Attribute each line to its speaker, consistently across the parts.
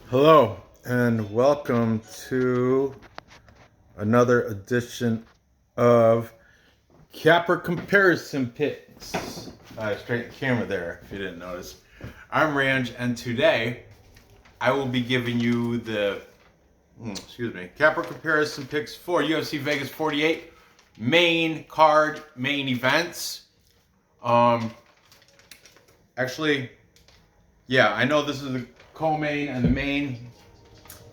Speaker 1: Hello and welcome to another edition of Capper Comparison Picks. Straight camera there if you didn't notice. I'm Ranj and today I will be giving you the Capper Comparison Picks for UFC Vegas 48 main card, main events. Actually, yeah, I know this is the co-main and the main.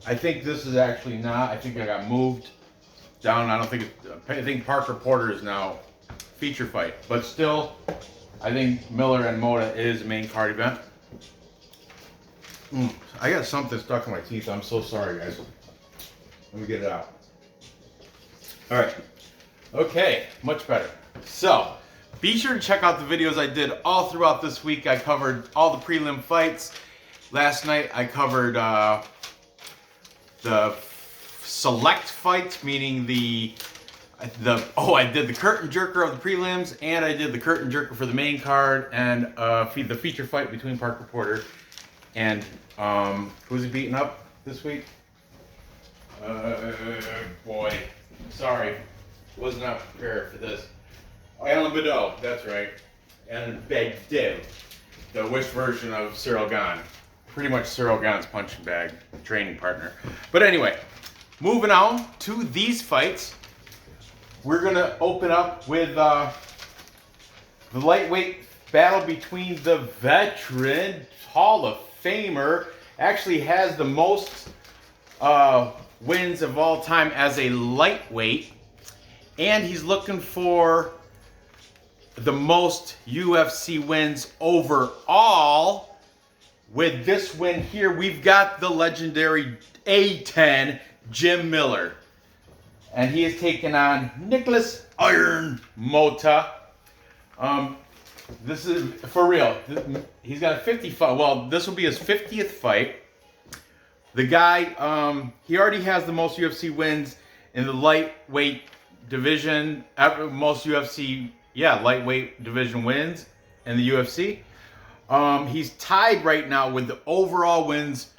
Speaker 1: I think this is actually not. I think I got moved down. I think Parker Porter is now feature fight, but still, I think Miller and Mota is a main card event. I got something stuck in my teeth. I'm so sorry, guys. Let me get it out. All right. Okay, much better. So, be sure to check out the videos I did all throughout this week. I covered all the prelim fights. Last night I covered the select fights, meaning I did the curtain jerker of the prelims, and I did the curtain jerker for the main card, and the feature fight between Parker Porter and who's he beating up this week? Boy, sorry, was not prepared for this. Alan Badeau, that's right, and Bagdev, the Wish version of Cyril Gane. Pretty much Cyril Gane's punching bag training partner. But anyway, moving on to these fights, we're going to open up with the lightweight battle between the veteran Hall of Famer, actually has the most wins of all time as a lightweight, and he's looking for the most UFC wins overall. With this win here, we've got the legendary A10 Jim Miller. And he is taking on Nikolas Iron Mota. This is for real. He's got a 50 fight. Well, this will be his 50th fight. The guy, he already has the most UFC wins in the lightweight division. Most UFC, lightweight division wins in the UFC. He's tied right now with the overall wins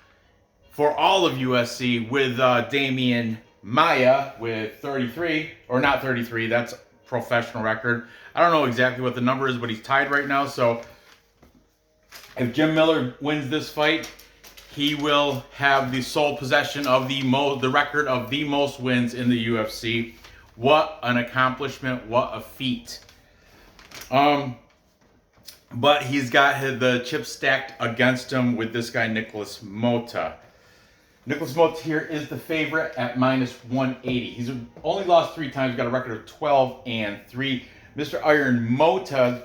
Speaker 1: for all of UFC with Damian Maia with 33, or not 33, that's professional record. I don't know exactly what the number is, but he's tied right now. So if Jim Miller wins this fight, he will have the sole possession of the record of the most wins in the UFC. What an accomplishment, what a feat. But he's got the chips stacked against him with this guy, Nikolas Mota. Nikolas Mota here is the favorite at -180. He's only lost 3 times, got a record of 12-3. Mr. Iron Mota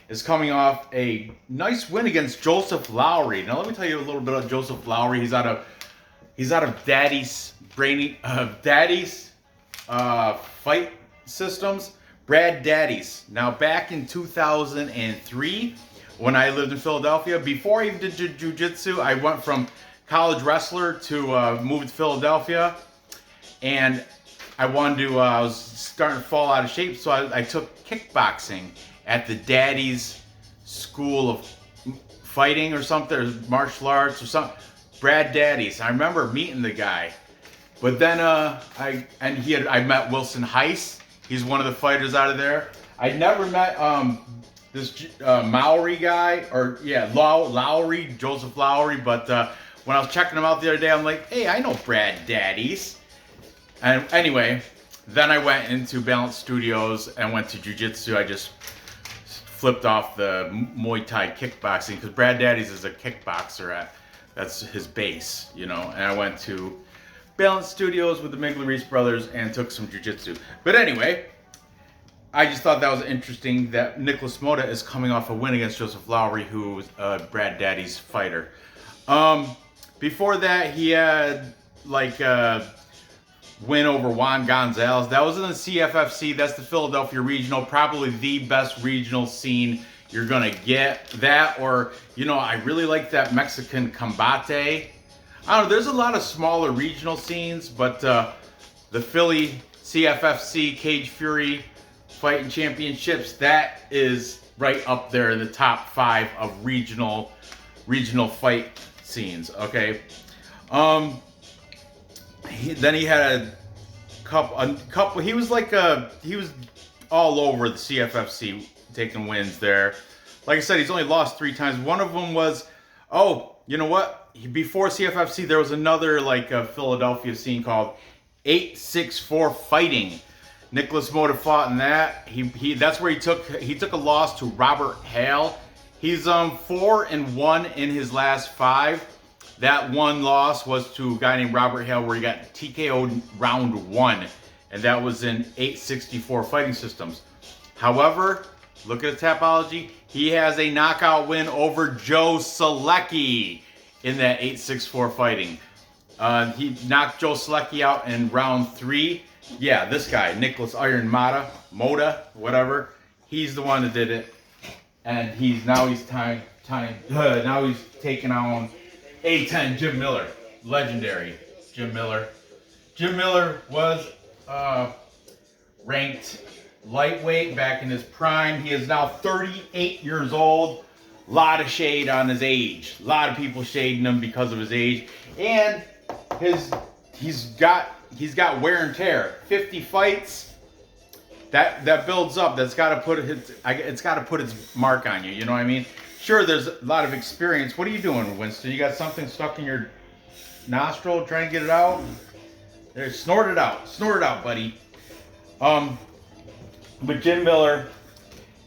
Speaker 1: is coming off a nice win against Joseph Lowry. Now let me tell you a little bit about Joseph Lowry. He's out of Daddy's fight systems. Brad Daddy's. Now, back in 2003, when I lived in Philadelphia, before I even did jiu-jitsu, I went from college wrestler to move to Philadelphia, and I was starting to fall out of shape, so I took kickboxing at the Daddy's School of Fighting or something, or martial arts or something. Brad Daddy's. I remember meeting the guy, but then I met Wilson Heiss. He's one of the fighters out of there. I never met this Maori guy, Lowry, Joseph Lowry, but when I was checking him out the other day, I'm like, hey, I know Brad Daddy's. And anyway, then I went into Balance Studios and went to jiu-jitsu. I just flipped off the Muay Thai kickboxing because Brad Daddy's is a kickboxer. That's his base, and I went to Balance Studios with the Migler brothers and took some jiu-jitsu. But anyway, I just thought that was interesting that Nikolas Mota is coming off a win against Joseph Lowry, who was Brad Daddy's fighter. Before that, he had a win over Juan Gonzalez. That was in the CFFC. That's the Philadelphia Regional, probably the best regional scene you're gonna get. That, or I really like that Mexican Combate. I don't know, there's a lot of smaller regional scenes, but the Philly CFFC Cage Fury Fighting Championships, that is right up there in the top 5 of regional fight scenes. Okay. Then he had a couple. He was all over the CFFC, taking wins there. Like I said, he's only lost 3 times. One of them was, oh, you know what? Before CFFC, there was another Philadelphia scene called 864 Fighting. Nikolas Motta fought in that. That's where he took a loss to Robert Hale. He's 4-1 in his last 5. That one loss was to a guy named Robert Hale, where he got TKO'd round 1, and that was in 864 Fighting Systems. However, look at the Tapology. He has a knockout win over Joe Selecki in that 864 Fighting. He knocked Joe Selecki out in round 3. Yeah, this guy, Nikolas Iron Mota, whatever. He's the one that did it, and now he's taking on A10 Jim Miller, legendary Jim Miller. Jim Miller was ranked lightweight back in his prime. He is now 38 years old. A lot of shade on his age. A lot of people shading him because of his age, and he's got wear and tear. 50 fights. That builds up. It's got to put its mark on you. You know what I mean? Sure, there's a lot of experience. What are you doing, Winston? You got something stuck in your nostril? Trying to get it out? There, snort it out. Snort it out, buddy. But Jim Miller,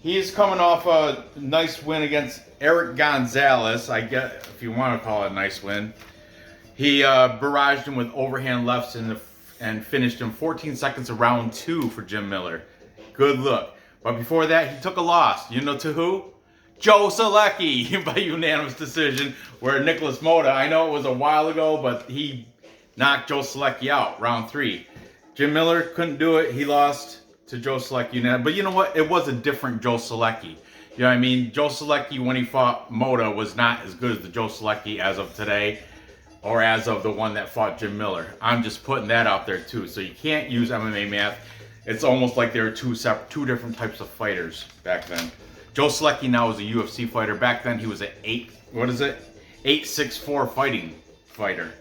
Speaker 1: he is coming off a nice win against Eric Gonzalez. I get, if you want to call it a nice win. He barraged him with overhand lefts and finished him 14 seconds of round 2 for Jim Miller. Good look. But before that, he took a loss. You know to who? Joe Selecki by unanimous decision, where Nikolas Motta, I know it was a while ago, but he knocked Joe Selecki out, round 3. Jim Miller couldn't do it. He lost to Joe Selecki. But you know what? It was a different Joe Selecki. You know what I mean? Joe Selecki, when he fought Mota, was not as good as the Joe Selecki as of today, or as of the one that fought Jim Miller. I'm just putting that out there too. So you can't use MMA math. It's almost like they were two different types of fighters back then. Joe Selecki now is a UFC fighter. Back then he was an 864 fighting fighter.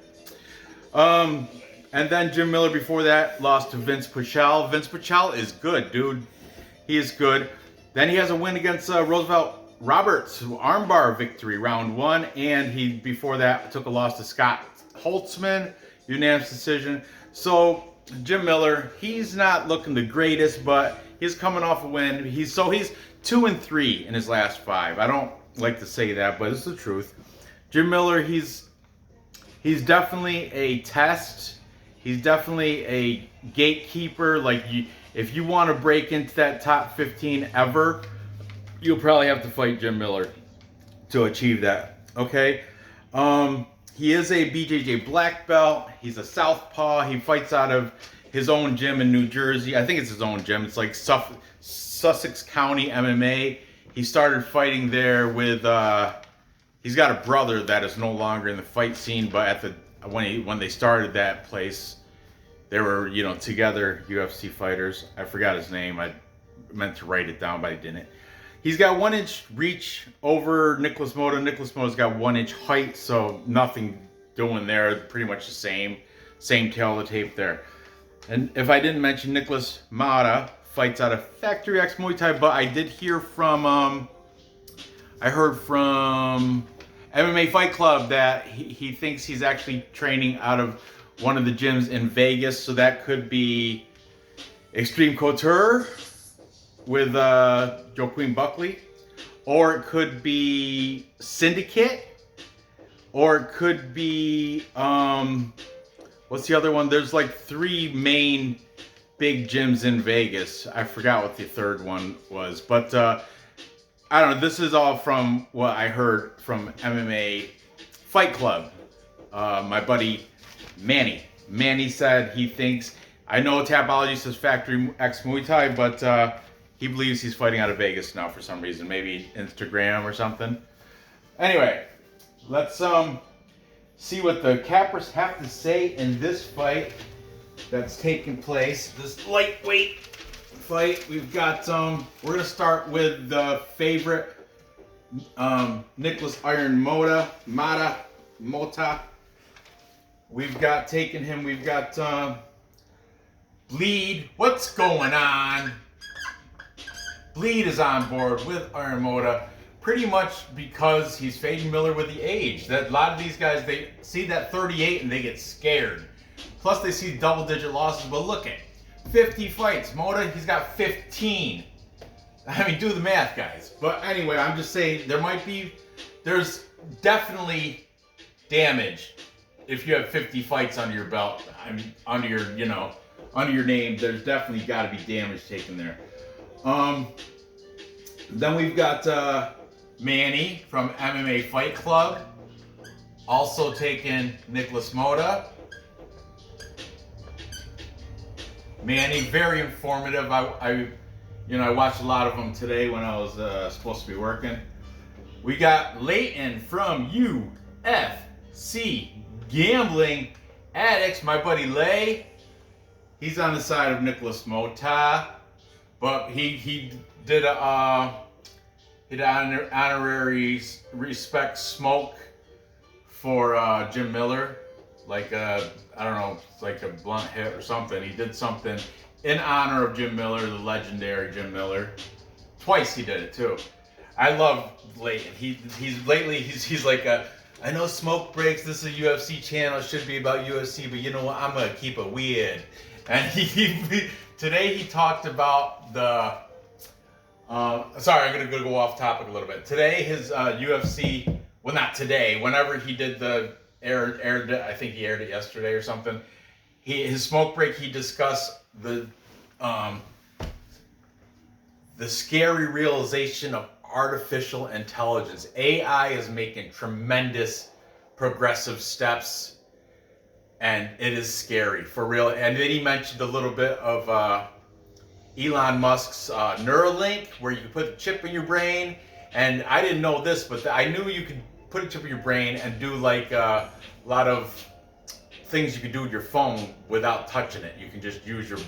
Speaker 1: And then Jim Miller before that lost to Vince Pichel. Vince Pichel is good, dude. He is good. Then he has a win against Roosevelt Roberts, armbar victory, round 1. And he, before that, took a loss to Scott Holtzman, unanimous decision. So Jim Miller, he's not looking the greatest, but he's coming off a win. He's 2-3 in his last 5. I don't like to say that, but it's the truth. Jim Miller, he's definitely a test. He's definitely a gatekeeper. If you want to break into that top 15 ever, you'll probably have to fight Jim Miller to achieve that. Okay? He is a BJJ black belt. He's a southpaw. He fights out of his own gym in New Jersey. I think it's his own gym. It's like Sussex County MMA. He started fighting there with he's got a brother that is no longer in the fight scene, but when they started that place, they were, together UFC fighters. I forgot his name. I meant to write it down, but I didn't. He's got 1-inch reach over Nikolas Motta. Nikolas Motta's got 1-inch height, so nothing doing there. Pretty much the same tail of the tape there. And if I didn't mention, Nikolas Motta fights out of Factory X Muay Thai, but I did hear from, I heard from MMA Fight Club that he thinks he's actually training out of one of the gyms in Vegas, so that could be Extreme Couture with Joaquin Buckley, or it could be Syndicate, or it could be, what's the other one? There's like 3 main big gyms in Vegas. I forgot what the third one was, but I don't know. This is all from what I heard from MMA Fight Club. My buddy Manny. Manny said he thinks, I know Tapology says Factory X Muay Thai, but he believes he's fighting out of Vegas now for some reason. Maybe Instagram or something. Anyway, let's see what the cappers have to say in this fight that's taking place. This lightweight fight. We've got we're gonna start with the favorite Nikolas Iron Mota. Mota. We've got Bleed. What's going on? Bleed is on board with Iron Mota, pretty much because he's fading Miller with the age. That a lot of these guys, they see that 38 and they get scared. Plus they see double-digit losses, but look at 50 fights. Mota, he's got 15. I mean, do the math, guys. But anyway, I'm just saying there's definitely damage if you have 50 fights under your belt. I mean, under your name, there's definitely got to be damage taken there. Then we've got Manny from MMA Fight Club, also taking Nikolas Motta. Manny, very informative. I watched a lot of them today when I was supposed to be working. We got Leighton from UFC Gambling Addicts, my buddy Lay. He's on the side of Nikolas Motta, but he did honorary respect smoke for Jim Miller, like I don't know, it's like a blunt hit or something. He did something in honor of Jim Miller, the legendary Jim Miller. Twice he did it too. I love Leighton. He's like I know smoke breaks. This is a UFC channel. It should be about UFC, but you know what? I'm gonna keep it weird. And today he talked about the. Sorry, I'm gonna go off topic a little bit. Today his UFC. Well, not today. Whenever he did aired it, I think he aired it yesterday or something. His smoke break. He discussed the scary realization of artificial intelligence. AI is making tremendous progressive steps, and it is scary for real. And then he mentioned a little bit of Elon Musk's Neuralink, where you can put the chip in your brain. And I didn't know this, but I knew you could put a chip in your brain and do like a lot of things you could do with your phone without touching it. You can just use your.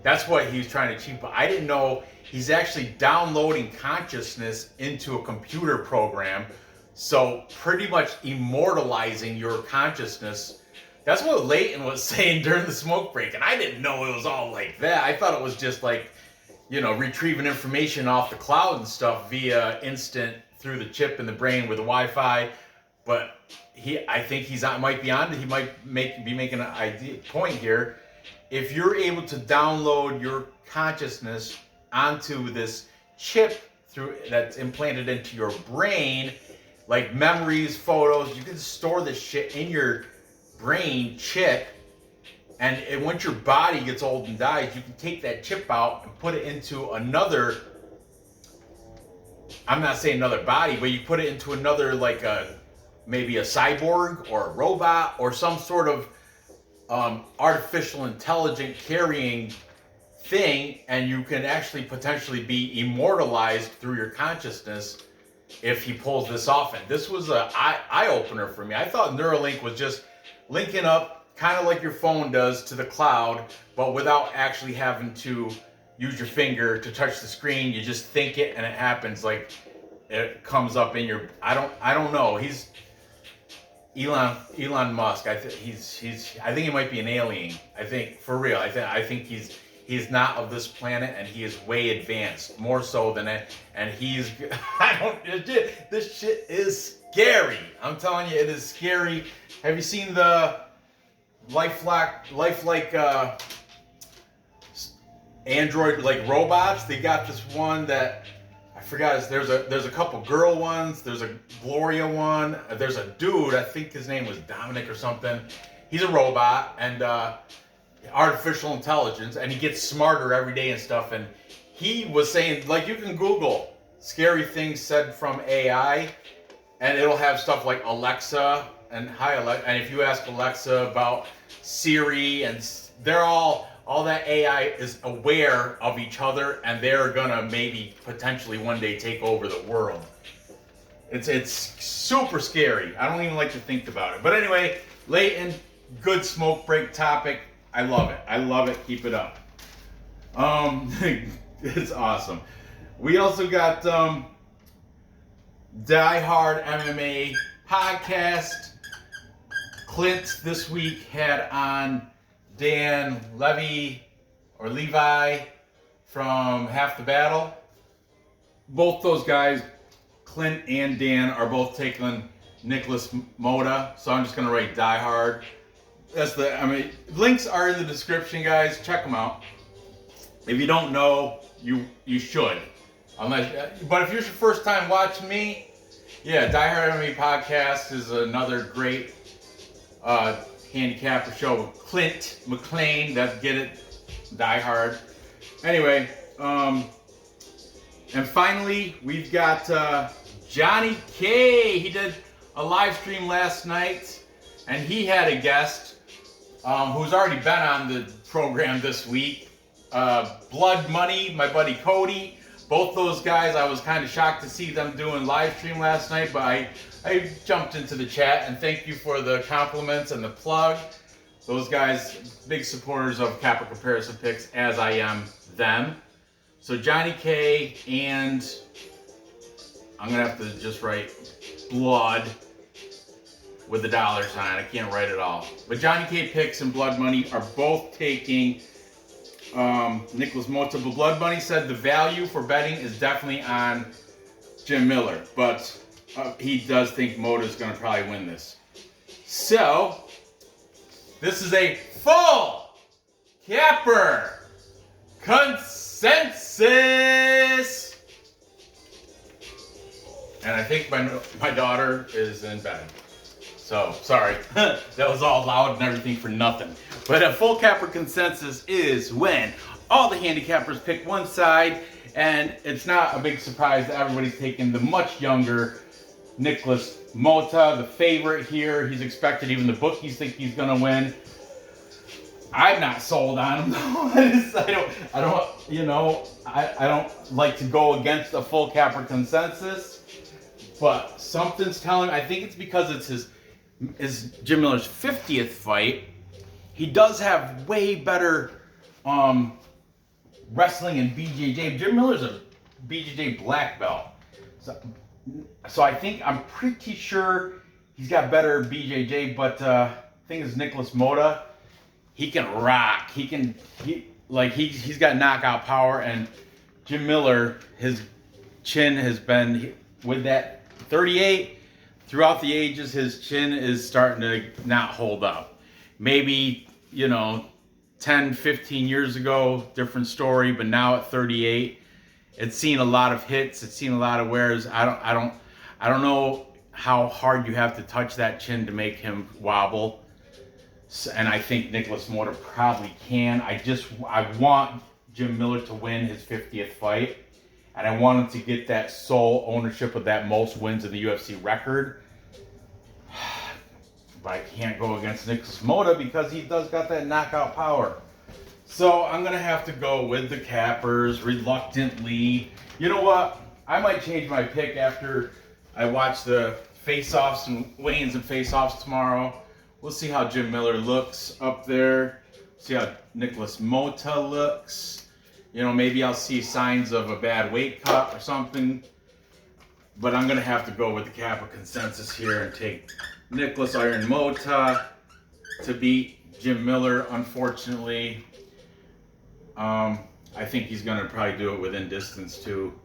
Speaker 1: That's what he's trying to achieve. But I didn't know he's actually downloading consciousness into a computer program. So pretty much immortalizing your consciousness. That's what Leighton was saying during the smoke break. And I didn't know it was all like that. I thought it was just like, retrieving information off the cloud and stuff via instant through the chip in the brain with the Wi-Fi. But I think might be on. He might be making an point here. If you're able to download your consciousness onto this chip that's implanted into your brain, like memories, photos, you can store this shit in your brain chip, and once your body gets old and dies, you can take that chip out and put it into another. I'm not saying another body, but you put it into another, like maybe a cyborg or a robot or some sort of artificial intelligent carrying thing, and you can actually potentially be immortalized through your consciousness if he pulls this off. And this was an eye-opener for me. I thought Neuralink was just linking up kind of like your phone does to the cloud, but without actually having to use your finger to touch the screen. You just think it and it happens, like it comes up in your. I don't know. He's Elon Musk. I think he might be an alien. I think for real. I think he's not of this planet, and he is way advanced, more so than it. And he's this shit is scary. I'm telling you, it is scary. Have you seen the lifelike Android like robots? They got this one that I forgot. There's a couple girl ones. There's a Gloria one. There's a dude. I think his name was Dominic or something. He's a robot and artificial intelligence, and he gets smarter every day and stuff. And he was saying, like, you can Google scary things said from AI, and it'll have stuff like Alexa and hi Alexa. And if you ask Alexa about Siri, and they're all that AI is aware of each other, and they're gonna maybe potentially one day take over the world. It's super scary. I don't even like to think about it. But anyway, Leighton, good smoke break topic. I love it. I love it. Keep it up. It's awesome. We also got Die Hard MMA podcast. Clint this week had on Dan Levi from Half the Battle. Both those guys, Clint and Dan, are both taking Nikolas Mota, so I'm just gonna write Die Hard. Links are in the description, guys. Check them out. If you don't know, you should. But if you're your first time watching me, yeah, Die Hard MMA podcast is another great handicapper show with Clint McLean. Get it, Die Hard. Anyway, and finally we've got Johnny K. He did a live stream last night, and he had a guest who's already been on the program this week. Blood Money, my buddy Cody. Both those guys, I was kind of shocked to see them doing live stream last night, but I jumped into the chat, and thank you for the compliments and the plug. Those guys, big supporters of Kappa Comparison Picks, as I am them. So Johnny K and I'm gonna have to just write Blood with the dollar sign. I can't write it all. But Johnny K Picks and Blood Money are both taking Nikolas Mota. But Blood Money said the value for betting is definitely on Jim Miller, but he does think Mota is going to probably win this. So this is a full capper consensus, and I think my daughter is in bed. So, sorry, that was all loud and everything for nothing. But a full capper consensus is when all the handicappers pick one side, and it's not a big surprise that everybody's taking the much younger Nikolas Mota, the favorite here. He's expected, even the bookies think he's gonna win. I'm not sold on him though. I don't like to go against a full capper consensus, but something's telling me, I think it's because it's is Jim Miller's 50th fight. He does have way better wrestling in BJJ. Jim Miller's a BJJ black belt. So I'm pretty sure he's got better BJJ, but the thing is Nikolas Mota, he can rock. He's got knockout power, and Jim Miller, his chin has been with that 38. Throughout the ages, his chin is starting to not hold up. Maybe, 10, 15 years ago, different story, but now at 38, it's seen a lot of hits, it's seen a lot of wears. I don't know how hard you have to touch that chin to make him wobble. And I think Nikolas Mota probably can. I want Jim Miller to win his 50th fight. And I want him to get that sole ownership of that most wins in the UFC record. But I can't go against Nikolas Mota because he does got that knockout power. So I'm going to have to go with the cappers reluctantly. You know what? I might change my pick after I watch the face-offs and weigh-ins and face-offs tomorrow. We'll see how Jim Miller looks up there. See how Nikolas Mota looks. Maybe I'll see signs of a bad weight cut or something. But I'm going to have to go with the Kappa consensus here and take Nikolas Iron Mota to beat Jim Miller, unfortunately. I think he's going to probably do it within distance too.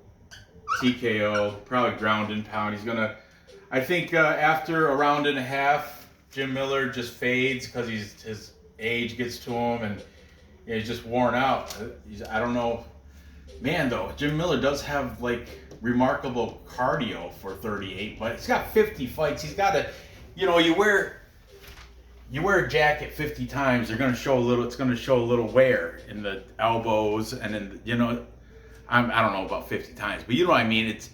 Speaker 1: TKO, probably ground and pound. I think after a round and a half, Jim Miller just fades because his age gets to him and he's just worn out. I don't know. Man, though, Jim Miller does have remarkable cardio for 38, but he's got 50 fights. He's got to, you wear a jacket 50 times, it's going to show a little wear in the elbows and in I don't know about 50 times, but you know what I mean. It's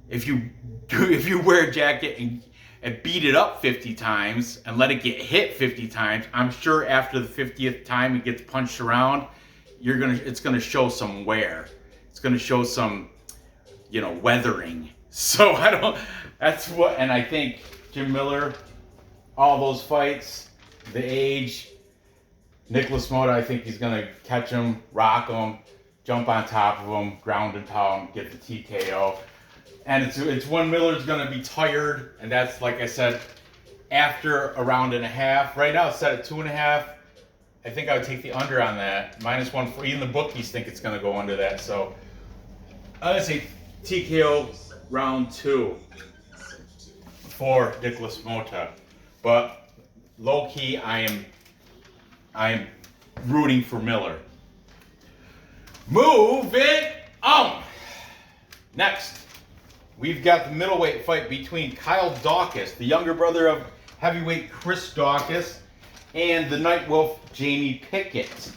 Speaker 1: if you wear a jacket and beat it up 50 times and let it get hit 50 times, I'm sure after the 50th time it gets punched around, it's gonna show some wear. It's gonna show some, weathering. So and I think Jim Miller, all those fights, the age, Nikolas Mota, I think he's gonna catch him, rock him, jump on top of him, ground and pound, get the TKO. And it's when Miller's going to be tired, and that's, like I said, after a round and a half. Right now it's set at 2.5. I think I would take the under on that. -1 for even the bookies think it's going to go under that. So I'm going to say TKO round 2 for Nikolas Motta. But low key, I am rooting for Miller. Moving on. Next, we've got the middleweight fight between Kyle Daukaus, the younger brother of heavyweight Chris Daukaus, and the Night Wolf Jamie Pickett.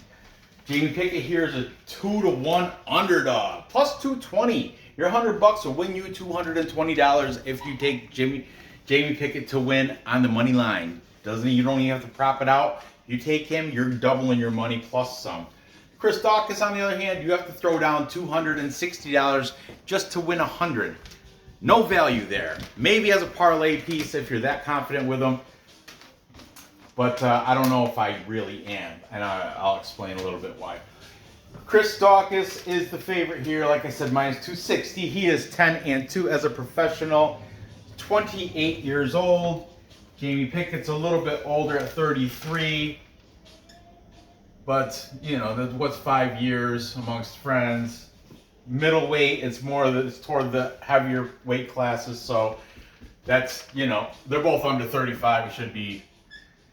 Speaker 1: Jamie Pickett here is a 2-1 underdog, plus 220. Your $100 will win you $220 if you take Jamie Pickett to win on the money line. You don't even have to prop it out. You take him, you're doubling your money plus some. Chris Dawkins, on the other hand, you have to throw down $260 just to win $100. No value there. Maybe as a parlay piece if you're that confident with him. But I don't know if I really am. And I'll explain a little bit why. Chris Daukaus is the favorite here. Like I said, -260. He is 10-2 as a professional. 28 years old. Jamie Pickett's a little bit older at 33. But, you know, what's 5 years amongst friends? Middleweight, it's toward the heavier weight classes. So that's, you know, they're both under 35.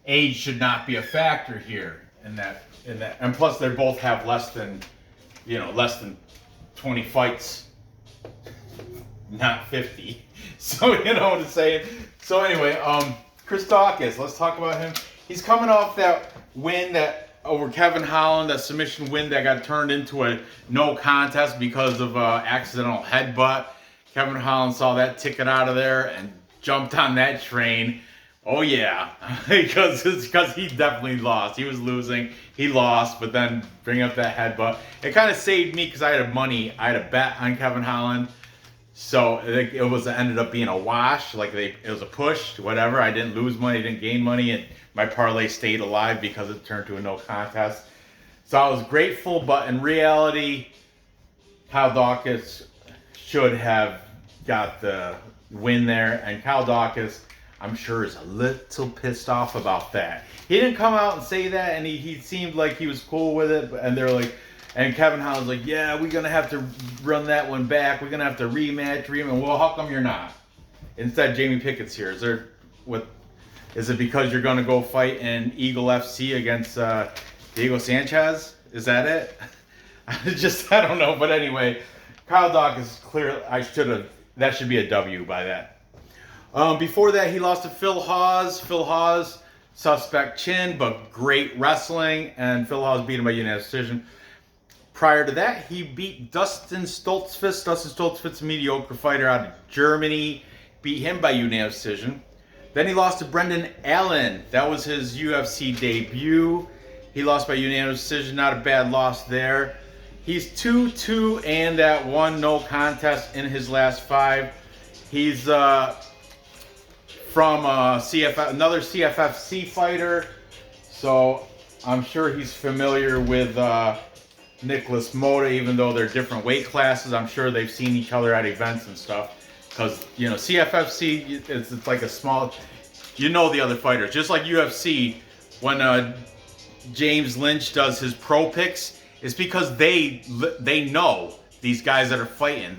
Speaker 1: Age should not be a factor here in that. And plus, they both have less than 20 fights, not 50. So you know what I'm saying. So anyway, Chris Dawkins, let's talk about him. He's coming off that win over Kevin Holland, that submission win that got turned into a no contest because of accidental headbutt. Kevin Holland saw that ticket out of there and jumped on that train. Oh yeah, because he definitely lost. He was losing, he lost, but then bring up that headbutt. It kind of saved me because I had a bet on Kevin Holland, so it ended up being a wash. Like it was a push, whatever. I didn't lose money, didn't gain money, and my parlay stayed alive because it turned to a no contest. So I was grateful, but in reality, Kyle Daukaus should have got the win there, and Kyle Daukaus, I'm sure, is a little pissed off about that. He didn't come out and say that, and he seemed like he was cool with it. And they're like, and Kevin Holland's like, yeah, we're gonna have to run that one back. We're gonna have to rematch. Well, how come you're not? Instead, Jamie Pickett's here. Is it because you're gonna go fight in Eagle FC against Diego Sanchez? Is that it? I don't know. But anyway, Kyle Dawkins clearly, that should be a W by that. Before that, he lost to Phil Hawes. Phil Hawes, suspect chin, but great wrestling, and Phil Hawes beat him by unanimous decision. Prior to that, he beat Dustin Stoltzfus. Dustin Stoltzfus, a mediocre fighter out of Germany, beat him by unanimous decision. Then he lost to Brendan Allen. That was his UFC debut. He lost by unanimous decision. Not a bad loss there. He's 2-2 and that one no contest in his last 5. He's from another CFFC fighter, so I'm sure he's familiar with Nikolas Motta, even though they're different weight classes. I'm sure they've seen each other at events and stuff, because you know CFFC, it's like a small, you know, the other fighters, just like UFC. When James Lynch does his pro picks, it's because they know these guys that are fighting.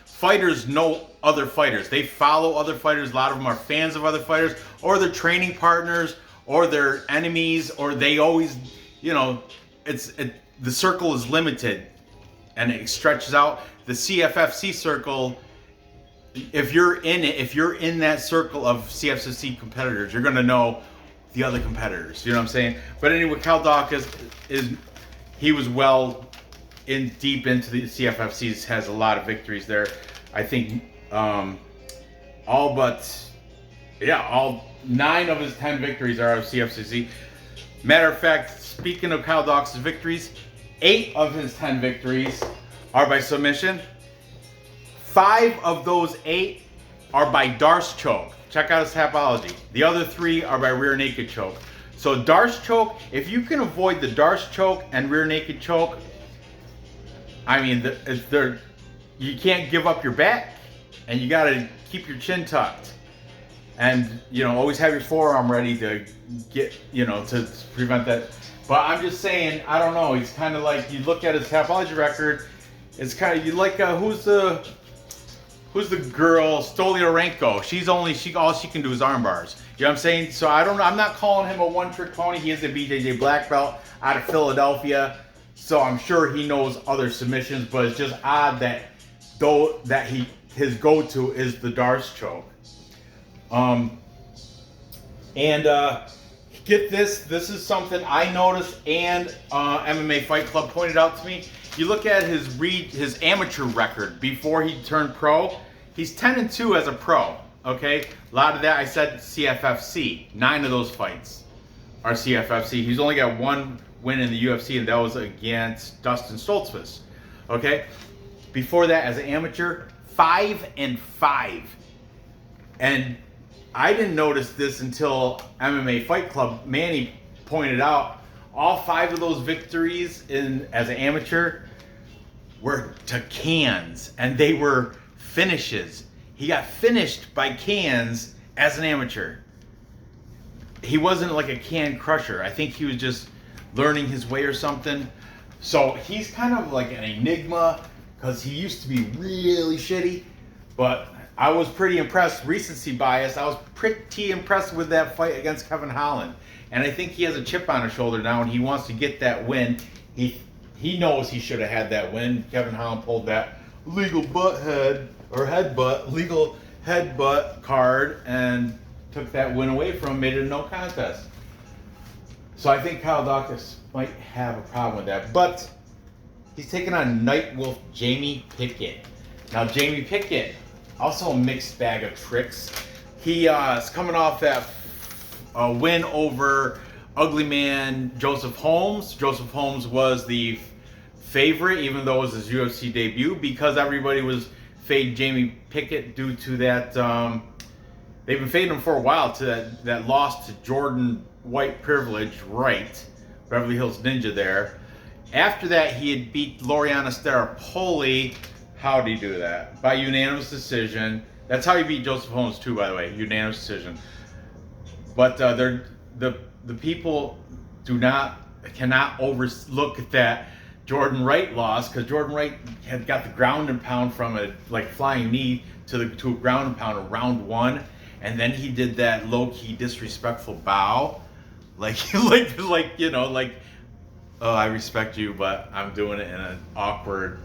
Speaker 1: Fighters know other fighters. They follow other fighters. A lot of them are fans of other fighters, or they're training partners, or they're enemies, or they always, you know, the circle is limited and it stretches out. The CFFC circle, if you're in that circle of CFFC competitors, you're gonna know the other competitors. You know what I'm saying? But anyway, Kyle Daukaus he was deep into the CFFCs, has a lot of victories there. I think all 9 of his 10 victories are out of CFCC. Matter of fact, speaking of Kyle Daukaus' victories, 8 of his 10 victories are by submission. 5 of those 8 are by Darce choke. Check out his Tapology. The other 3 are by rear naked choke. So Darce choke, if you can avoid the Darce choke and rear naked choke, I mean, you can't give up your back, and you got to keep your chin tucked. And, you know, always have your forearm ready to get, you know, to prevent that. But I'm just saying, I don't know. He's kind of like, you look at his Tapology record, it's kind of, you like, who's the girl, Stolyarenko? All she can do is arm bars. You know what I'm saying? So I'm not calling him a one-trick pony. He is a BJJ black belt out of Philadelphia. So I'm sure he knows other submissions, but it's just odd that his go-to is the Darce choke. Get this is something I noticed and MMA Fight Club pointed out to me. You look at his amateur record before he turned pro, he's 10-2 as a pro, okay? A lot of that I said CFFC. 9 of those fights are CFFC. He's only got 1 win in the UFC, and that was against Dustin Stoltzfus, okay? Before that, as an amateur, 5-5. And I didn't notice this until MMA Fight Club. Manny pointed out all 5 of those victories as an amateur were to cans, and they were finishes. He got finished by cans as an amateur. He wasn't like a can crusher. I think he was just learning his way or something. So he's kind of like an enigma because he used to be really shitty, but I was pretty impressed, recency bias, I was pretty impressed with that fight against Kevin Holland. And I think he has a chip on his shoulder now and he wants to get that win. He knows he should have had that win. Kevin Holland pulled that legal headbutt card and took that win away from him, made it a no contest. So I think Kyle Daukaus might have a problem with that. But he's taking on Nightwolf Jamie Pickett. Now Jamie Pickett, also a mixed bag of tricks. He is coming off that win over Ugly Man Joseph Holmes. Joseph Holmes was the favorite, even though it was his UFC debut, because everybody was fading Jamie Pickett due to that. They've been fading him for a while to that loss to Jordan White Privilege, right? Beverly Hills Ninja there. After that, he had beat Loriana Staropoli. How did he do that? By unanimous decision. That's how he beat Joseph Holmes too, by the way. Unanimous decision. But the people cannot overlook that Jordan Wright loss, because Jordan Wright had got the ground and pound from a flying knee to a ground and pound in round 1, and then he did that low key disrespectful bow, oh, I respect you, but I'm doing it in an awkward,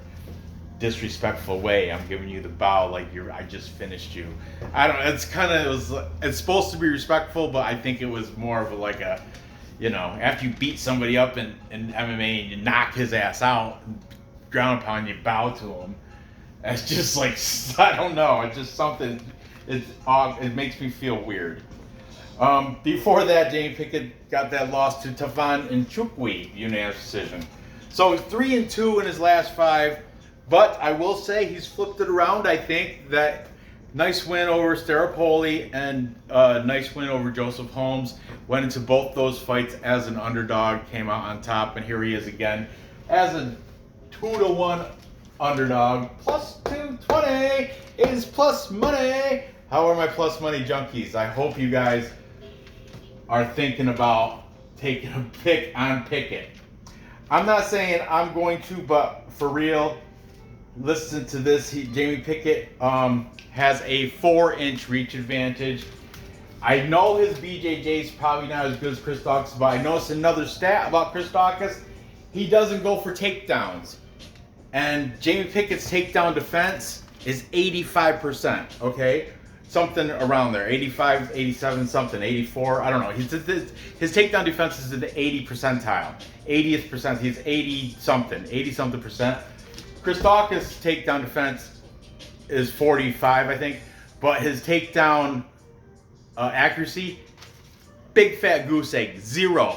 Speaker 1: disrespectful way. I'm giving you the bow like I just finished you. I don't know. It's supposed to be respectful, but I think it was more of after you beat somebody up in MMA and you knock his ass out, ground pound, you bow to him. It's just I don't know. It's just something. It makes me feel weird. Before that, Jamie Pickett got that loss to Tafan Nchukwi, unanimous decision. So 3-2 in his last 5. But I will say he's flipped it around. I think that nice win over Staropoli and nice win over Joseph Holmes. Went into both those fights as an underdog, came out on top, and here he is again as a 2-1 underdog. Plus 220 is plus money. How are my plus money junkies? I hope you guys are thinking about taking a pick on Pickett. I'm not saying I'm going to, but for real, listen to this. Jamie Pickett has a 4-inch reach advantage. I know his BJJ is probably not as good as Chris Daukaus, but I noticed another stat about Chris Daukaus. He doesn't go for takedowns. And Jamie Pickett's takedown defense is 85%, okay? Something around there, 85, 87, something, 84, I don't know. His takedown defense is in the 80 percentile. 80th percent, he's 80-something percent. Chris Daukaus' takedown defense is 45, I think, but his takedown accuracy, big fat goose egg, 0.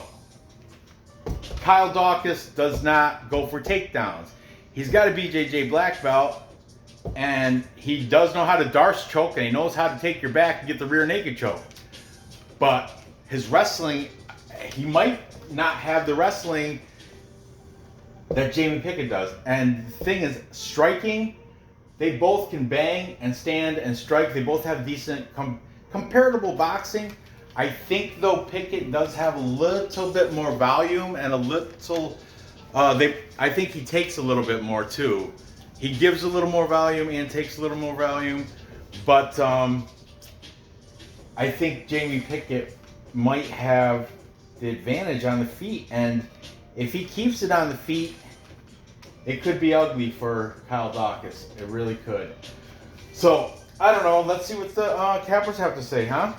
Speaker 1: Kyle Daukaus does not go for takedowns. He's got a BJJ black belt, and he does know how to Darce choke, and he knows how to take your back and get the rear naked choke. But his wrestling, he might not have the wrestling that Jamie Pickett does. And the thing is, striking, they both can bang and stand and strike. They both have decent comparable boxing. I think though Pickett does have a little bit more volume and a little. I think he takes a little bit more too. He gives a little more volume and takes a little more volume, but I think Jamie Pickett might have the advantage on the feet, and if he keeps it on the feet, it could be ugly for Kyle Daukaus. It really could. So I don't know. Let's see what the cappers have to say, huh?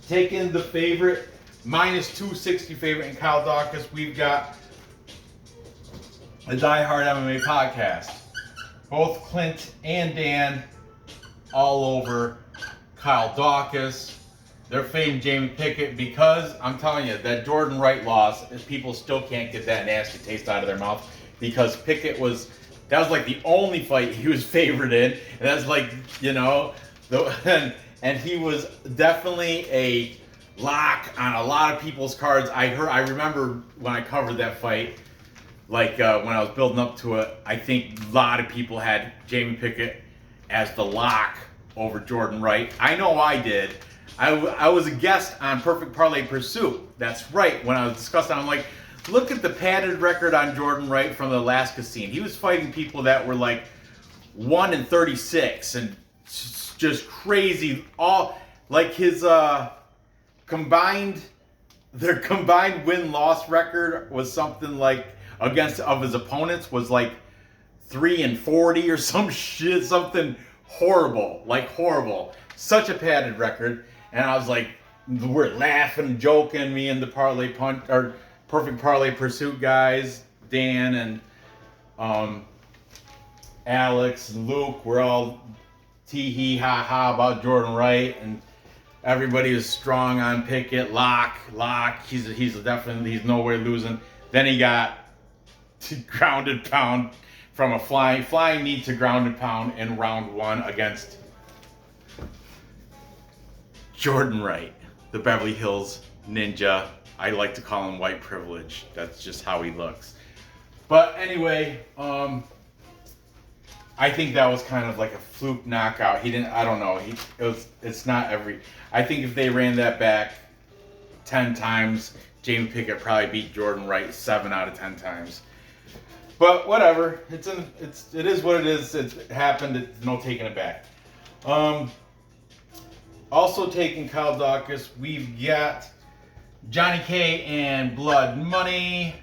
Speaker 1: Taking the favorite, -260 favorite in Kyle Daukaus, we've got the Die Hard MMA podcast. Both Clint and Dan all over Kyle Daukaus. They're fading Jamie Pickett because I'm telling you, that Jordan Wright loss, people still can't get that nasty taste out of their mouth because Pickett that was like the only fight he was favored in. And that's like, you know, and he was definitely a lock on a lot of people's cards. I remember when I covered that fight, like when I was building up to it, I think a lot of people had Jamie Pickett as the lock over Jordan Wright. I know I did. I was a guest on Perfect Parlay Pursuit. That's right. When I was discussing, I'm like, look at the padded record on Jordan Wright from the Alaska scene. He was fighting people that were like 1-36 and just crazy. All like his combined win-loss record was something like against of his opponents was like 3-40 or some shit, something horrible, like horrible. Such a padded record. And I was like, we're laughing, joking, me and the Parlay Punch or Perfect Parlay Pursuit guys, Dan and Alex and Luke, we're all tee-hee ha-ha about Jordan Wright, and everybody is strong on Pickett. Lock. He's nowhere losing. Then he got grounded pound from a flying knee to grounded pound in round 1 against Jordan Wright, the Beverly Hills Ninja. I like to call him white privilege. That's just how he looks. But anyway, I think that was kind of like a fluke knockout. I don't know. It's not every. I think if they ran that back 10 times, Jamie Pickett probably beat Jordan Wright 7 out of 10 times. But whatever. It is what it is. It happened. It's no taking it back. Also taking Kyle Daukaus, we've got Johnny K and Blood Money.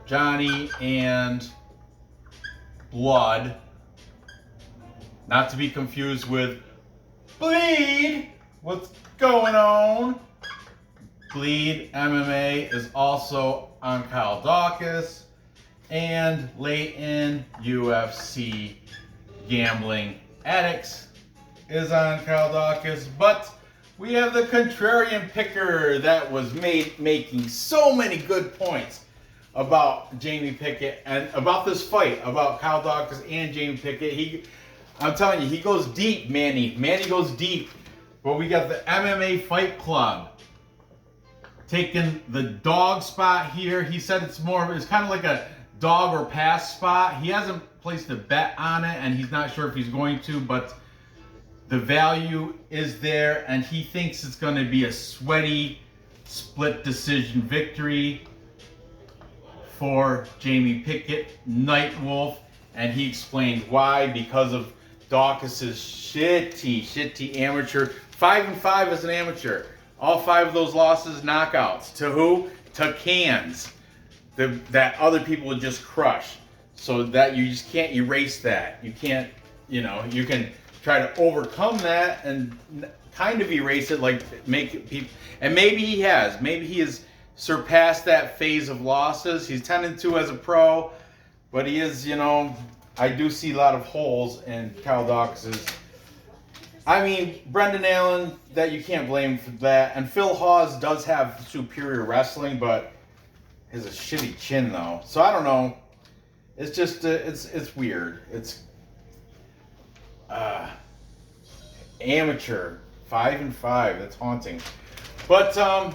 Speaker 1: Johnny and Blood. Not to be confused with Bleed. What's going on? Bleed MMA is also on Kyle Daukaus. And late in UFC Gambling Addicts is on Kyle Daukaus. But we have the contrarian picker that was making so many good points about Jamie Pickett and about this fight, about Kyle Daukaus and Jamie Pickett. I'm telling you, he goes deep, Manny. Manny goes deep. But we got the MMA Fight Club taking the dog spot here. He said it's kind of like a dog or pass spot. He hasn't placed a bet on it, and he's not sure if he's going to, but the value is there, and he thinks it's going to be a sweaty split decision victory for Jamie Pickett, Nightwolf, and he explained why, because of Daukaus' shitty amateur. 5-5 as an amateur. All 5 of those losses knockouts. To who? To cans. That other people would just crush. So that you just can't erase that. You can't, you can try to overcome that and kind of erase it, like make it people. And maybe he has. Maybe he has surpassed that phase of losses. He's 10-2 as a pro, but he is, I do see a lot of holes in Kyle Daukaus'. I mean, Brendan Allen, that you can't blame for that. And Phil Hawes does have superior wrestling, but has a shitty chin, though. So I don't know. It's just, it's weird. It's amateur, 5-5. That's haunting. But I'm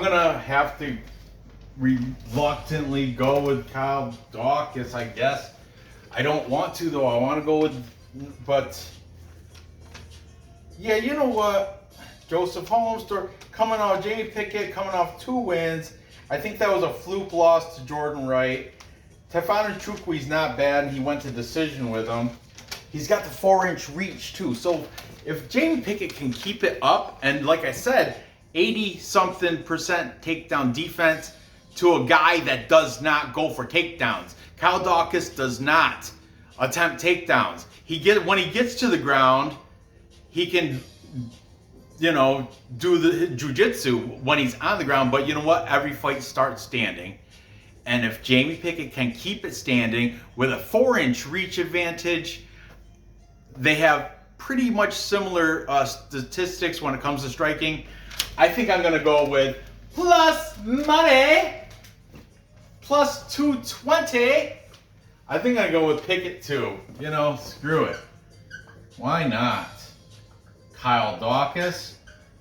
Speaker 1: gonna have to reluctantly go with Kyle Daukaus, I guess. I don't want to, though. I want to go with But yeah, you know what? Joseph Holmes coming off, Jamie Pickett coming off 2 wins. I think that was a fluke loss to Jordan Wright. Tefon Nchukwi's not bad, and he went to decision with him. He's got the 4-inch reach too. So if Jamie Pickett can keep it up, and like I said, 80-something% takedown defense to a guy that does not go for takedowns. Kyle Daukaus does not attempt takedowns. When he gets to the ground, he can, do the jiu-jitsu when he's on the ground. But you know what? Every fight starts standing. And if Jamie Pickett can keep it standing with a 4-inch reach advantage, they have pretty much similar statistics when it comes to striking. I think I'm going to go with plus money, plus 220. I think I go with Pickett too. Screw it. Why not? Kyle Daukaus,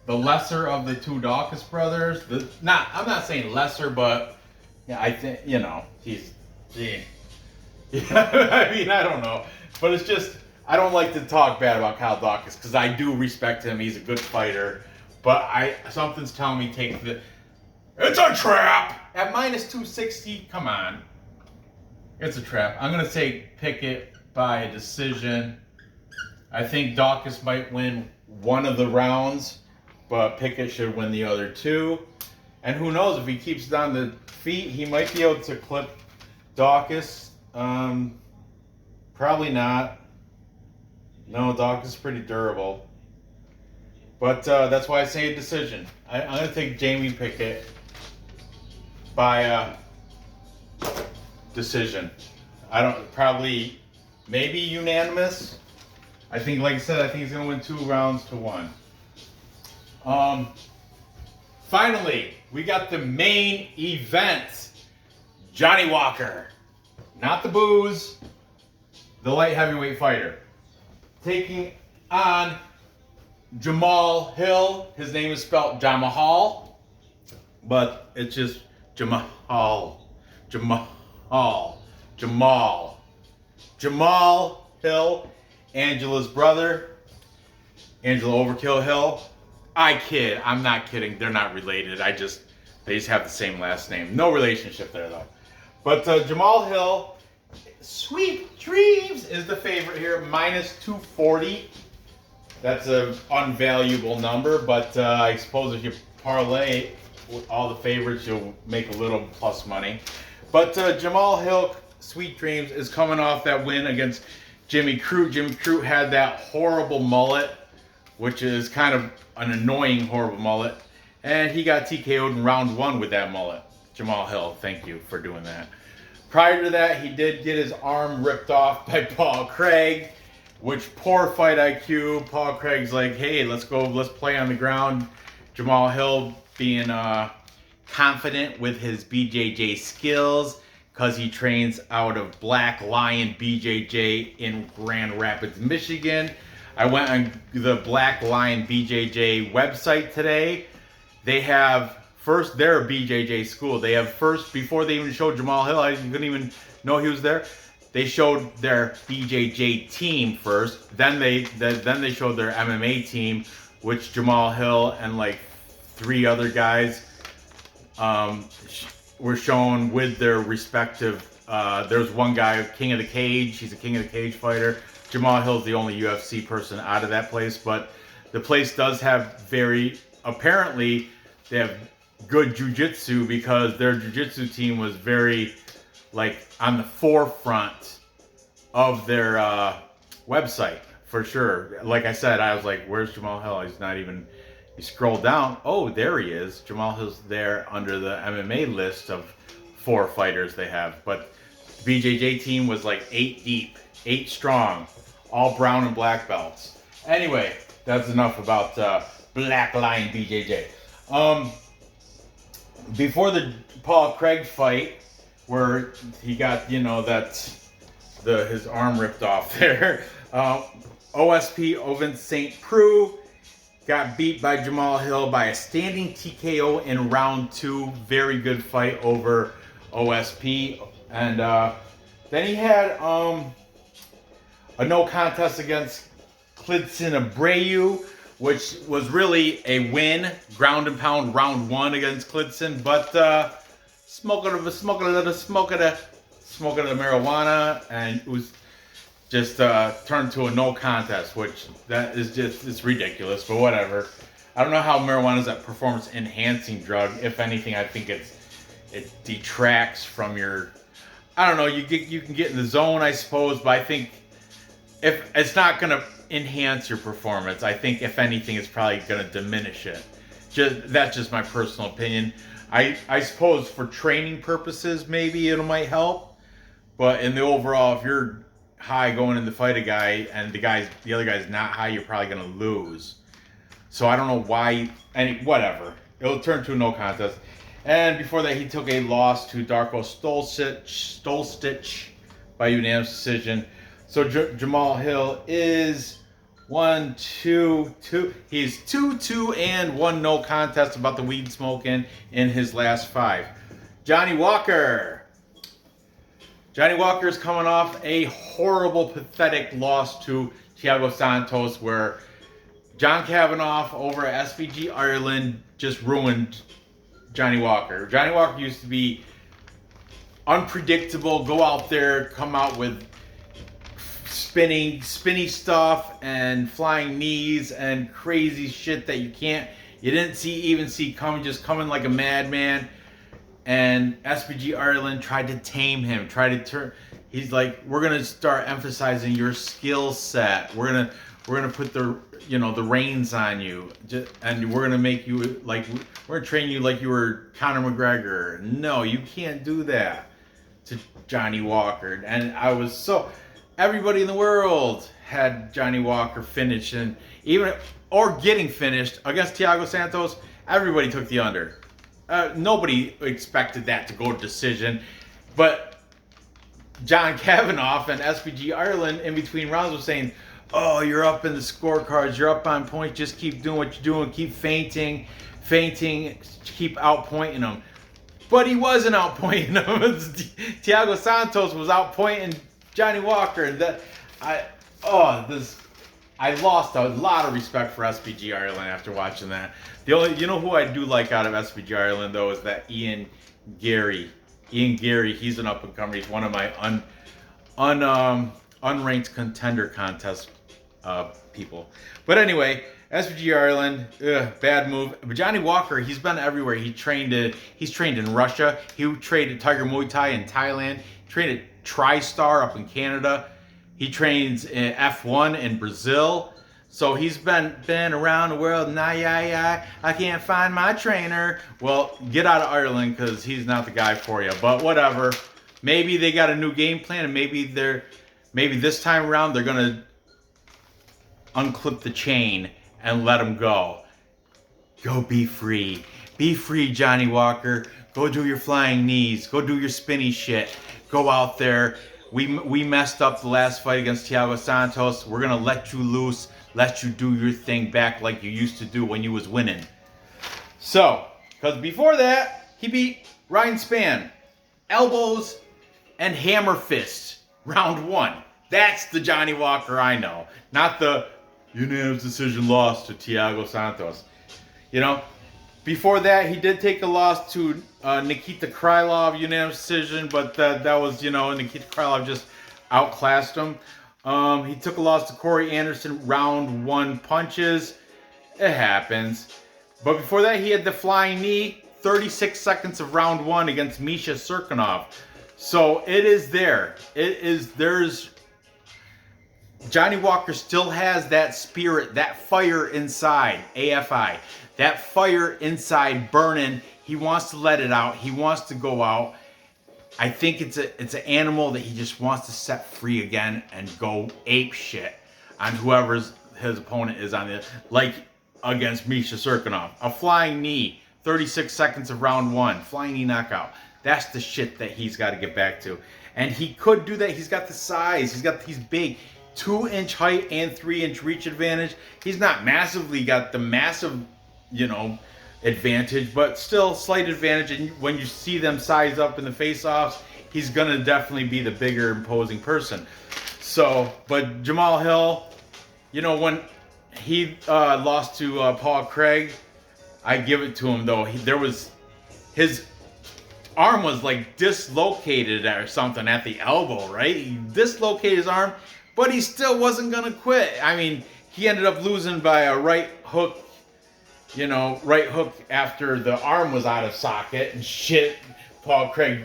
Speaker 1: the lesser of the 2 Daukaus brothers. I'm not saying lesser, but yeah, I think he's. Yeah. I mean, I don't know, but it's just I don't like to talk bad about Kyle Daukaus because I do respect him. He's a good fighter, but something's telling me take the. It's a trap at minus 260. Come on. It's a trap. I'm going to say Pickett by a decision. I think Daukaus might win one of the rounds, but Pickett should win the other 2. And who knows, if he keeps it on the feet, he might be able to clip Daukaus. Probably not. No, Daukaus is pretty durable. But that's why I say a decision. I'm going to take Jamie Pickett by decision. Maybe unanimous. I think, like I said, I think he's going to win 2 rounds to 1. Finally, we got the main event. Johnny Walker, not the booze, the light heavyweight fighter, taking on Jamahal Hill. His name is spelled Jamahal, but it's just Jamahal. Jamahal Hill, Angela's brother, Angela Overkill Hill. I kid. I'm not kidding. They're not related. They just have the same last name. No relationship there though. But Jamahal Hill, Sweet Dreams is the favorite here, minus 240. That's an unvaluable number, but I suppose if you parlay with all the favorites, you'll make a little plus money. But Jamahal Hill, Sweet Dreams, is coming off that win against Jimmy Crute. Jimmy Crute had that horrible mullet, which is kind of an annoying, horrible mullet. And he got TKO'd in round 1 with that mullet. Jamahal Hill, thank you for doing that. Prior to that, he did get his arm ripped off by Paul Craig, which poor fight IQ. Paul Craig's like, hey, let's play on the ground. Jamahal Hill being confident with his BJJ skills because he trains out of Black Lion BJJ in Grand Rapids, Michigan. I went on the Black Lion BJJ website today. They have they're a BJJ school. They have before they even showed Jamahal Hill, I couldn't even know he was there. They showed their BJJ team first. Then they showed their MMA team, which Jamahal Hill and like 3 other guys were shown with their respective. There's one guy, King of the Cage. He's a King of the Cage fighter. Jamahal Hill's the only UFC person out of that place, but the place does have apparently they have good jiu-jitsu because their jiu-jitsu team was very on the forefront of their website for sure. Like I said, I was like, where's Jamahal Hill? He's not even, you scroll down, oh, there he is. Jamahal Hill's there under the MMA list of 4 fighters they have, but the BJJ team was like 8 deep, 8 strong, all brown and black belts. Anyway, that's enough about Black Lion BJJ. Before the Paul Craig fight, where he got, his arm ripped off there, OSP Ovin St. Preux got beat by Jamahal Hill by a standing TKO in round 2. Very good fight over OSP. And then he had a no contest against Klidson Abreu, which was really a win, ground and pound, round 1 against Klidson, but smoke of the marijuana, and it was just turned to a no contest, which that is just, it's ridiculous, but whatever. I don't know how marijuana is a performance enhancing drug. If anything, I think it detracts from your, I don't know, you can get in the zone, I suppose, but I think if it's not going to enhance your performance, I think if anything, it's probably going to diminish it. That's just my personal opinion. I suppose for training purposes, maybe it might help, but in the overall, if you're high going in to fight a guy and the other guy's not high, you're probably going to lose. So I don't know why, whatever. It'll turn to a no contest. And before that, he took a loss to Daukaus Stolstich by unanimous decision. So Jamahal Hill is 1-2-2. He's 2-2-1 no contest about the weed smoking in his last 5. Johnny Walker is coming off a horrible, pathetic loss to Thiago Santos, where John Kavanagh over at SBG Ireland just ruined Johnny Walker. Johnny Walker used to be unpredictable, go out there, come out with spinny stuff and flying knees and crazy shit that you didn't even see coming, just coming like a madman. And SBG Ireland tried to tame him, he's like, we're gonna start emphasizing your skill set. We're gonna put the reins on you, and we're gonna make you like, we're gonna train you like you were Conor McGregor. No, you can't do that to Johnny Walker. And everybody in the world had Johnny Walker finished, and getting finished against Thiago Santos. Everybody took the under. Nobody expected that to go to decision, but John Kavanagh and SBG Ireland in between rounds was saying, oh, you're up in the scorecards, you're up on point, just keep doing what you're doing, keep feinting, keep outpointing them. But he wasn't outpointing them. Thiago Santos was outpointing Johnny Walker, and I lost a lot of respect for SBG Ireland after watching that. You know who I do like out of SBG Ireland though is that Ian Gary. Ian Gary, he's an up and comer. He's one of my unranked contender contest people. But anyway, SBG Ireland, bad move. But Johnny Walker, he's been everywhere. He's trained in Russia. He trained at Tiger Muay Thai in Thailand. He trained at TriStar up in Canada. He trains in F1 in Brazil. So he's been around the world. I can't find my trainer. Well, get out of Ireland because he's not the guy for you. But whatever. Maybe they got a new game plan, and maybe this time around they're gonna unclip the chain and let him go. Go be free. Be free, Johnny Walker. Go do your flying knees. Go do your spinny shit. Go out there. We messed up the last fight against Thiago Santos. We're gonna let you loose. Let you do your thing back like you used to do when you was winning. So, because before that, he beat Ryan Spann. Elbows and hammer fists. Round 1. That's the Johnny Walker I know. Not the unanimous decision loss to Thiago Santos. Before that, he did take a loss to Nikita Krylov, unanimous decision, but that was, Nikita Krylov just outclassed him. He took a loss to Corey Anderson, round 1 punches. It happens. But before that, he had the flying knee, 36 seconds of round 1 against Misha Serkinov. So it is there. There's Johnny Walker still has that spirit, that fire inside, AFI. That fire inside burning. He wants to let it out. He wants to go out. I think it's an animal that he just wants to set free again and go ape shit on whoever his opponent is on like against Misha Serkinov. A flying knee, 36 seconds of round 1, flying knee knockout. That's the shit that he's got to get back to. And he could do that. He's got the size. He's big. 2-inch height and 3-inch reach advantage. He's not massively got the massive, advantage, but still slight advantage. And when you see them size up in the face-offs, he's gonna definitely be the bigger, imposing person. So, but Jamahal Hill, you know, when he lost to Paul Craig, I give it to him though. His arm was like dislocated or something at the elbow, right? He dislocated his arm, but he still wasn't gonna quit. I mean, he ended up losing by a right hook, right hook after the arm was out of socket and shit. Paul Craig,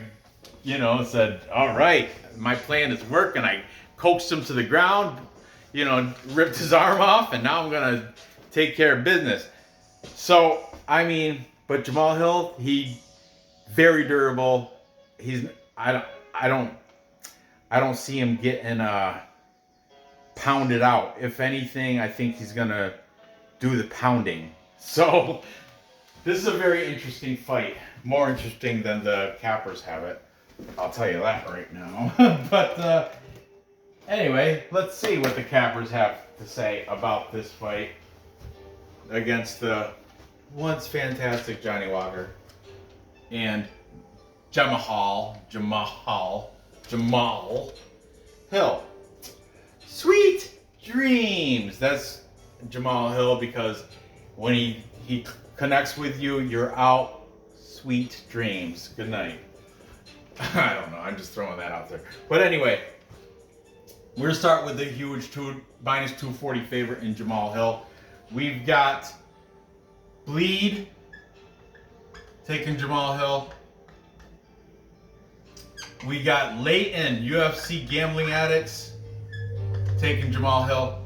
Speaker 1: said, all right, my plan is working. I coaxed him to the ground, ripped his arm off, and now I'm gonna take care of business. So, I mean, but Jamahal Hill, he very durable. I don't see him getting pounded out. If anything, I think he's gonna do the pounding. So this is a very interesting fight. More interesting than the Cappers have it. I'll tell you that right now. But anyway, let's see what the Cappers have to say about this fight against the once fantastic Johnny Walker and Jamal Hill. Sweet dreams. That's Jamahal Hill, because when he connects with you, you're out. Sweet dreams. Good night. I don't know. I'm just throwing that out there. But anyway, we're going to start with the huge -240 favorite in Jamahal Hill. We've got Bleed taking Jamahal Hill. We got Leighton, UFC Gambling Addicts, taking Jamahal Hill.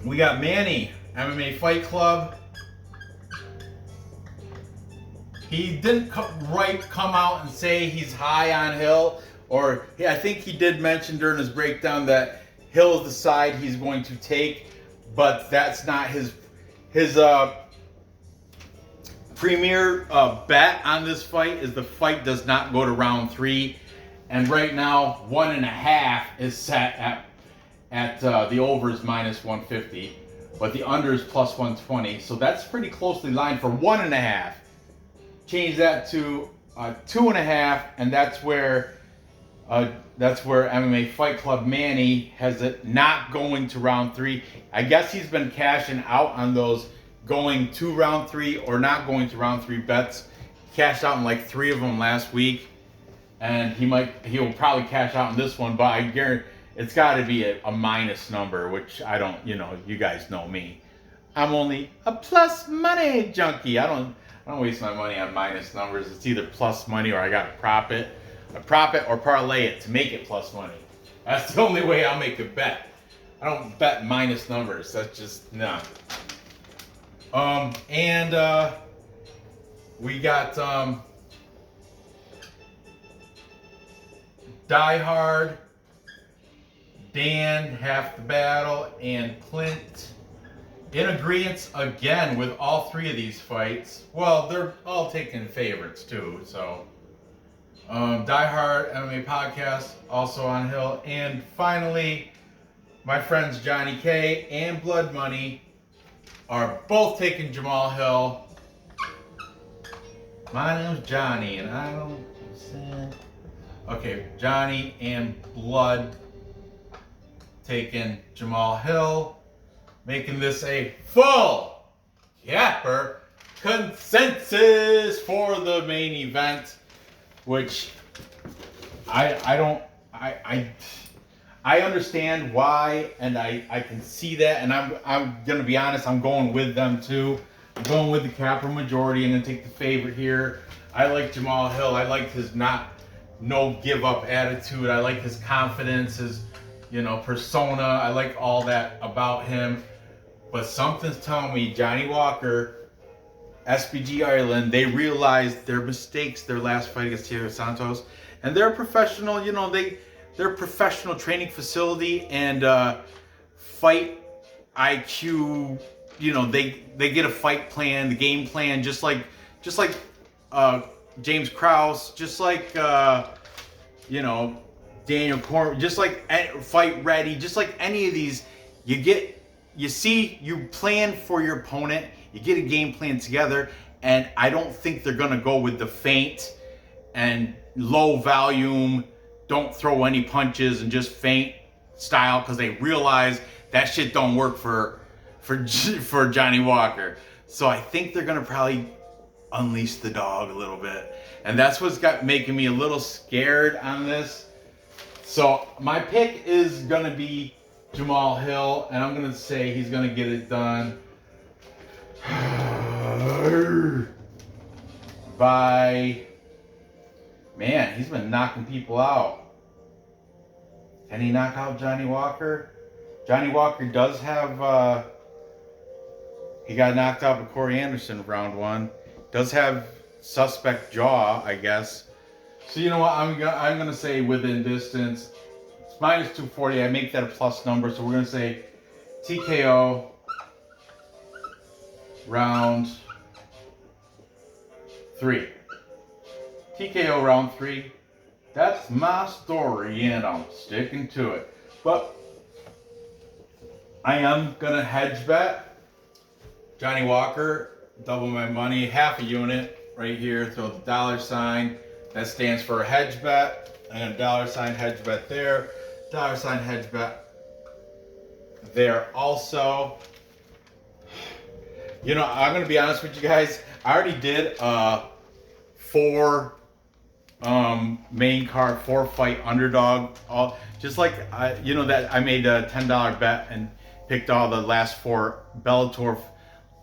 Speaker 1: We got Manny, MMA Fight Club. He didn't come out and say he's high on Hill, or I think he did mention during his breakdown that Hill is the side he's going to take, but that's not his premier bet on this fight. Is the fight does not go to round 3, and right now 1.5 is set at the overs -150, but the unders +120, so that's pretty closely lined for 1.5. Change that to 2.5, and that's where MMA Fight Club Manny has it not going to round 3. I guess he's been cashing out on those going to round 3 or not going to round 3 bets. Cashed out in like 3 of them last week, and he'll probably cash out in this one, but I guarantee it's got to be a minus number, which I don't, you guys know me. I'm only a plus money junkie. I don't waste my money on minus numbers. It's either plus money or I got to prop it or parlay it to make it plus money. That's the only way I'll make a bet. I don't bet minus numbers. That's just, nah. And we got Die Hard, Dan, Half the Battle, and Clint in agreement again with all 3 of these fights. Well, they're all taking favorites too. So Die Hard MMA Podcast also on Hill, and finally my friends Johnny K and Blood Money are both taking Jamahal Hill. My name's Johnny, and I don't understand. Okay, Johnny and Blood taking Jamahal Hill, making this a full Capper consensus for the main event, which I understand why, and I can see that, and I'm gonna be honest, I'm going with them too. I'm going with the Capper majority. I'm gonna take the favorite here. I like Jamahal Hill. I like his no give up attitude. I like his confidence, his persona. I like all that about him. But something's telling me Johnny Walker, SBG Ireland, they realized their mistakes their last fight against Thiago Santos, and they're professional. They're a professional training facility and fight IQ. They get a fight plan, the game plan, just like James Krause, just like Daniel Cormier, just like Fight Ready, just like any of these. You plan for your opponent, you get a game plan together, and I don't think they're gonna go with the feint and low volume. don't throw any punches and just feint style because they realize that shit don't work for Johnny Walker. So I think they're gonna probably unleash the dog a little bit, and that's what's making me a little scared on this. So my pick is gonna be Jamahal Hill, and I'm gonna say he's gonna get it done by, man, he's been knocking people out. Can he knock out Johnny Walker? Johnny Walker does have, he got knocked out by Corey Anderson round 1. Does have suspect jaw, I guess. So you know what, I'm gonna say within distance. It's minus 240, I make that a plus number, so we're gonna say TKO round 3. TKO round 3. That's my story, and I'm sticking to it. But I am gonna hedge bet Johnny Walker, double my money, half a unit right here. Throw the $sign. That stands for a hedge bet. And a $sign hedge bet there. $sign hedge bet there also. You know, I'm gonna be honest with you guys. I already did 4 main card 4-fight underdog. All just like you know that I made a $10 bet and picked all the last 4 Bellator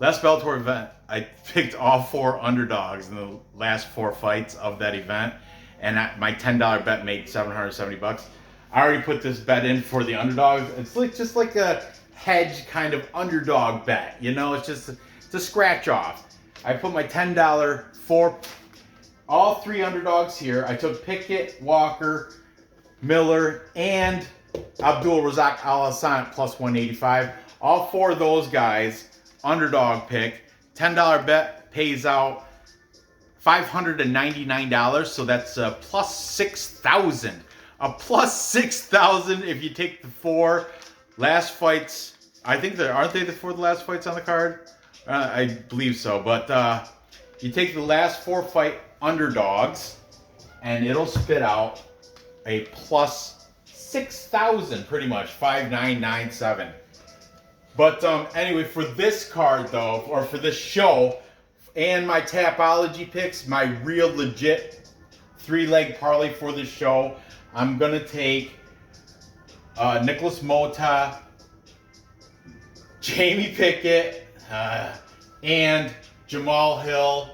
Speaker 1: event. I picked all 4 underdogs in the last 4 fights of that event, and my $10 bet made $770. I already put this bet in for the underdogs. It's like just like a hedge kind of underdog bet, you know. It's just to scratch off. I put my $10 for all 3 underdogs here. I took Pickett, Walker, Miller, and Abdul Razak Al Hassan at plus 185. All 4 of those guys, underdog pick. $10 bet pays out $599, so that's plus 6,000. A plus 6,000 if you take the 4 last fights. I think aren't they the 4 last fights on the card? I believe so, but you take the last 4 fight underdogs, and it'll spit out a plus 6,000, pretty much 5,997. But anyway, for this card though, or for this show, and my Tapology picks, my real legit 3-leg parlay for this show, I'm gonna take Nikolas Mota, Jamie Pickett, and Jamahal Hill.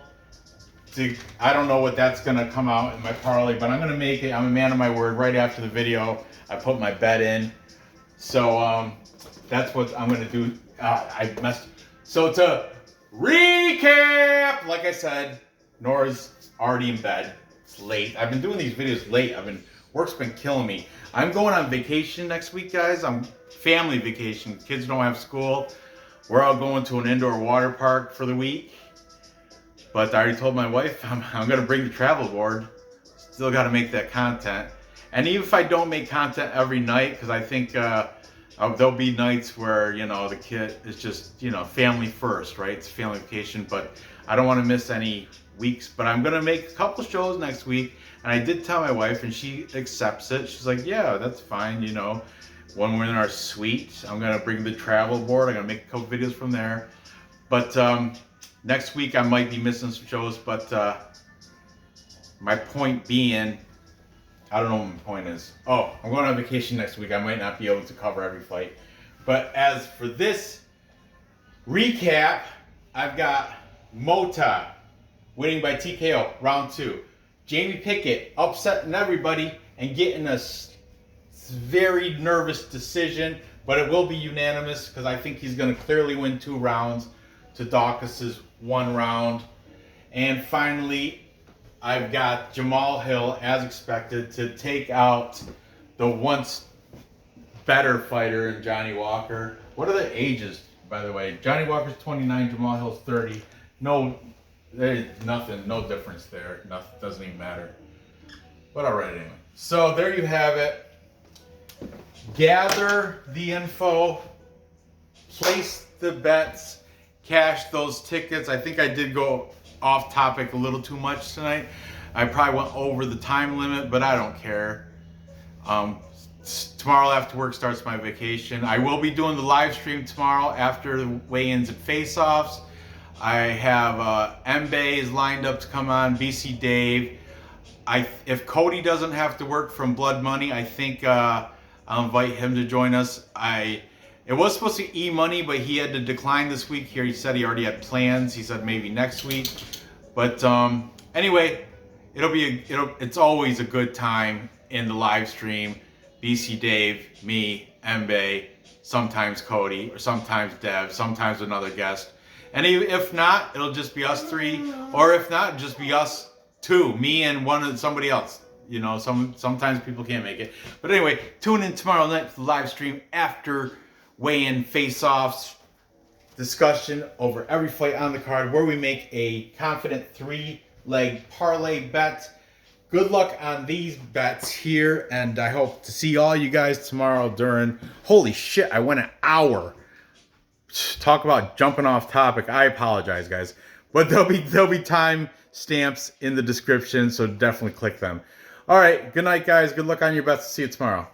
Speaker 1: I don't know what that's gonna come out in my parlay, but I'm gonna make it. I'm a man of my word. Right after the video, I put my bet in. So that's what I'm gonna do. I messed. So to recap, like I said, Nora's already in bed. It's late. I've been doing these videos late. Work's been killing me. I'm going on vacation next week, guys. I'm family vacation. Kids don't have school. We're all going to an indoor water park for the week. But I already told my wife I'm going to bring the travel board. Still got to make that content. And even if I don't make content every night, because I think there'll be nights where, you know, the kid is just, you know, family first, right? It's family vacation, but I don't want to miss any weeks. But I'm going to make a couple shows next week. And I did tell my wife, and she accepts it. She's like, yeah, that's fine, you know. When we're in our suite, I'm going to bring the travel board. I'm going to make a couple videos from there. But next week, I might be missing some shows. But my point being, I don't know what my point is. Oh, I'm going on vacation next week. I might not be able to cover every fight. But as for this recap, I've got Mota winning by TKO, round 2. Jamie Pickett upsetting everybody and getting a very nervous decision, but it will be unanimous because I think he's going to clearly win 2 rounds to Daukaus' 1 round. And finally, I've got Jamahal Hill, as expected, to take out the once better fighter in Johnny Walker. What are the ages, by the way? Johnny Walker's 29, Jamahal Hill's 30. No, there's nothing, no difference there. Nothing, doesn't even matter. But all right, anyway. So there you have it. Gather the info, place the bets, cash those tickets. I think I did go off topic a little too much tonight. I probably went over the time limit, but I don't care. Tomorrow after work starts my vacation. I will be doing the live stream tomorrow after the weigh-ins and face-offs. I have Mbays lined up to come on, BC Dave. If Cody doesn't have to work from Blood Money, I think I'll invite him to join us. It was supposed to E-Money, but he had to decline this week. Here he said he already had plans. He said maybe next week. But anyway, it's always a good time in the live stream. BC Dave, me, Mbe, sometimes Cody, or sometimes Dev, sometimes another guest. And if not, it'll just be us three, or if not, just be us two, me and somebody else. You know, sometimes people can't make it. But anyway, tune in tomorrow night for the live stream after weigh-in, face-offs, discussion over every fight on the card, where we make a confident 3-leg parlay bet. Good luck on these bets here, and I hope to see all you guys tomorrow during... Holy shit, I went an hour. Talk about jumping off topic. I apologize, guys. But there'll be time stamps in the description, so definitely click them. All right, good night, guys. Good luck on your bets. See you tomorrow.